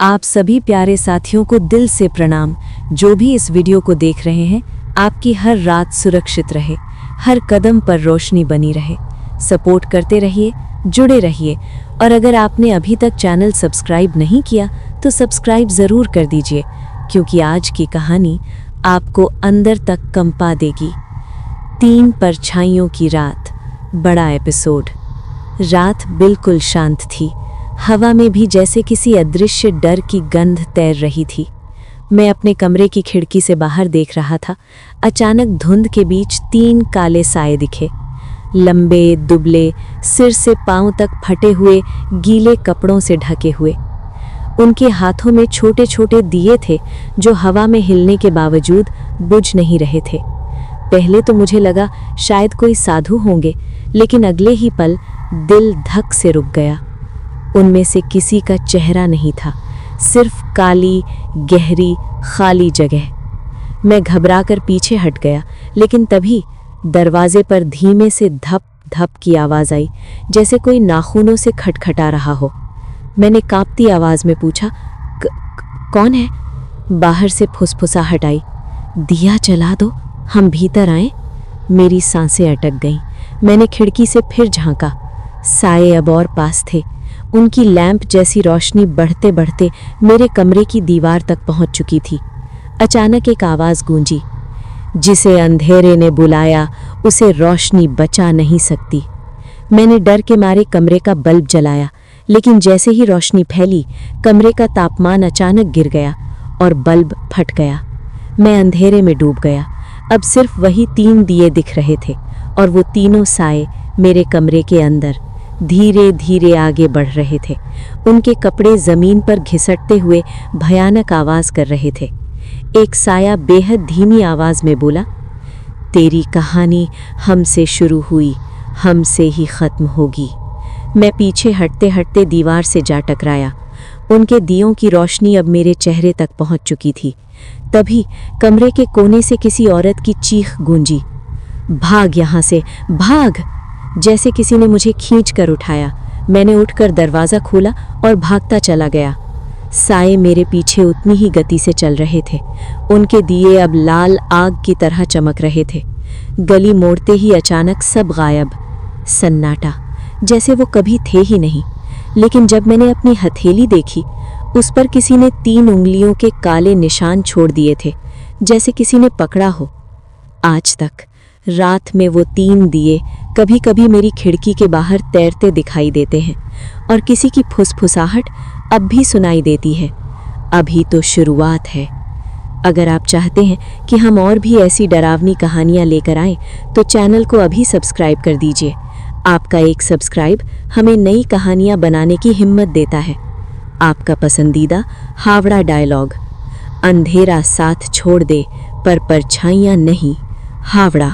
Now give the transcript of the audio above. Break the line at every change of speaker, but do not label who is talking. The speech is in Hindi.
आप सभी प्यारे साथियों को दिल से प्रणाम। जो भी इस वीडियो को देख रहे हैं, आपकी हर रात सुरक्षित रहे, हर कदम पर रोशनी बनी रहे। सपोर्ट करते रहिए, जुड़े रहिए, और अगर आपने अभी तक चैनल सब्सक्राइब नहीं किया तो सब्सक्राइब ज़रूर कर दीजिए, क्योंकि आज की कहानी आपको अंदर तक कंपा देगी। 3 परछाइयों की रात, बड़ा एपिसोड। रात बिल्कुल शांत थी। हवा में भी जैसे किसी अदृश्य डर की गंध तैर रही थी। मैं अपने कमरे की खिड़की से बाहर देख रहा था। अचानक धुंध के बीच 3 काले साए दिखे। लंबे, दुबले, सिर से पांव तक फटे हुए, गीले कपड़ों से ढके हुए। उनके हाथों में छोटे छोटे दिए थे जो हवा में हिलने के बावजूद बुझ नहीं रहे थे। पहले तो मुझे लगा शायद कोई साधु होंगे, लेकिन अगले ही पल दिल धक से रुक गया। उनमें से किसी का चेहरा नहीं था, सिर्फ काली, गहरी, खाली जगह। मैं घबराकर पीछे हट गया, लेकिन तभी दरवाजे पर धीमे से धप धप की आवाज़ आई, जैसे कोई नाखूनों से खटखटा रहा हो। मैंने कांपती आवाज़ में पूछा, कौन है? बाहर से फुसफुसाहट आई, दिया जला दो, हम भीतर आएं। मेरी सांसें अटक गईं। मैंने खिड़की से फिर झांका। साए अब और पास थे। उनकी लैंप जैसी रोशनी बढ़ते बढ़ते मेरे कमरे की दीवार तक पहुंच चुकी थी। अचानक एक आवाज़ गूंजी, जिसे अंधेरे ने बुलाया उसे रोशनी बचा नहीं सकती। मैंने डर के मारे कमरे का बल्ब जलाया, लेकिन जैसे ही रोशनी फैली, कमरे का तापमान अचानक गिर गया और बल्ब फट गया। मैं अंधेरे में डूब गया। अब सिर्फ वही 3 दिए दिख रहे थे, और वो तीनों साए मेरे कमरे के अंदर धीरे धीरे आगे बढ़ रहे थे। उनके कपड़े ज़मीन पर घिसटते हुए भयानक आवाज़ कर रहे थे। एक साया बेहद धीमी आवाज़ में बोला, तेरी कहानी हमसे शुरू हुई, हमसे ही ख़त्म होगी। मैं पीछे हटते हटते दीवार से जा टकराया। उनके दियों की रोशनी अब मेरे चेहरे तक पहुंच चुकी थी। तभी कमरे के कोने से किसी औरत की चीख गूंजी, भाग यहाँ से, भाग! जैसे किसी ने मुझे खींच कर उठाया। मैंने उठकर दरवाज़ा खोला और भागता चला गया। साए मेरे पीछे उतनी ही गति से चल रहे थे। उनके दिए अब लाल आग की तरह चमक रहे थे। गली मोड़ते ही अचानक सब गायब, सन्नाटा, जैसे वो कभी थे ही नहीं। लेकिन जब मैंने अपनी हथेली देखी, उस पर किसी ने 3 उंगलियों के काले निशान छोड़ दिए थे, जैसे किसी ने पकड़ा हो। आज तक रात में वो 3 दिए कभी कभी मेरी खिड़की के बाहर तैरते दिखाई देते हैं, और किसी की फुसफुसाहट अब भी सुनाई देती है। अभी तो शुरुआत है। अगर आप चाहते हैं कि हम और भी ऐसी डरावनी कहानियां लेकर आएं, तो चैनल को अभी सब्सक्राइब कर दीजिए। आपका एक सब्सक्राइब हमें नई कहानियां बनाने की हिम्मत देता है। आपका पसंदीदा हावड़ा डायलॉग, अंधेरा साथ छोड़ दे पर परछाइयां नहीं, हावड़ा।